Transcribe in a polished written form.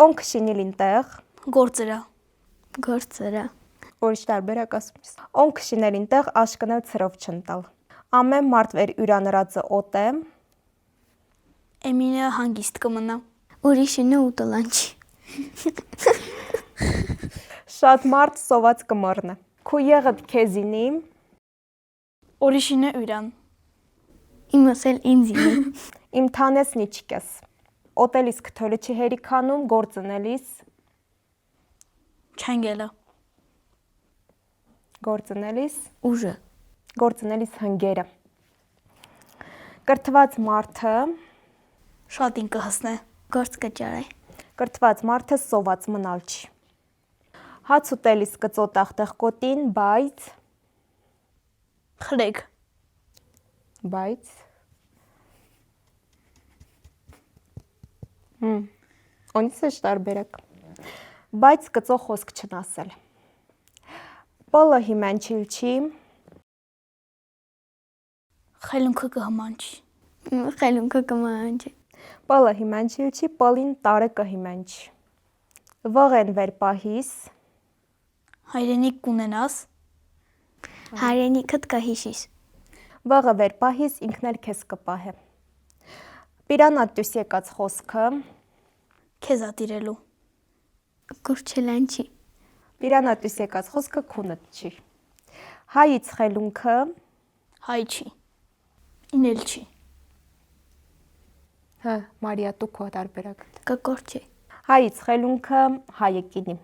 Օնք շինիլին տեղ։ Գործերա։ Գործերա։ Ուրիշ տարբերակ ասում ես։ Օնք շիներին տեղ աշկնել ցրով չընտալ։ Ամեն մարդ վեր ուրանրածը օտե։ Էմինը հանգիստ կմնա։ Ուրիշինը ուտալանչի։ Շատ մարդ սոված կմռնը։ Քու եղդ քեզինի։ Ուրիշինը ուրան։ Իմս էլ ինձինի։ Իմ թանես նիչկես։ Օտելիս քթոլը չի հերիքանում, գործնելիս։ Չանգելը։ Գործնելիս։ Ուժը։ Գործնելիս հնգերը։ Կրթված մարդը։ Շատ ինքը հսնե։ Գործ կճարե։ Կրթված մարդը սոված մնալ չի։ Հաց ուտելիս կծոտախտեղ կոտին, բայց։ Խրեկ։ Բայց։ Ունիս է տարբերակ։ Բայց կծո խոսք չնասել։ Պոլը հիմանչիլ չի։ Խելունքը կհմանչի։ Խելունքը կմանչի։ Պոլը հիմանչիլ չի, պոլին տարը կհիմանչի։ Վղեն վեր պահիս։ Հայրենիք կունենաս։ Հայրենիքդ կհիշիս։ Վղը վեր պահիս ինքնել քեզ կպահե։ Պիրանատ դուս եկած խոսքը։ Քեզ ատիրելու։ Կուրչելանչի։ Պիրանատ դուս եկած խոսքը քունդ չի։ Հայից խելունքը։ Հայ չի։ Ինել չի։ Հա, Մարիա դու քո տարբերակ։ Կկորչի։ Հայից խելունքը հայը կինի։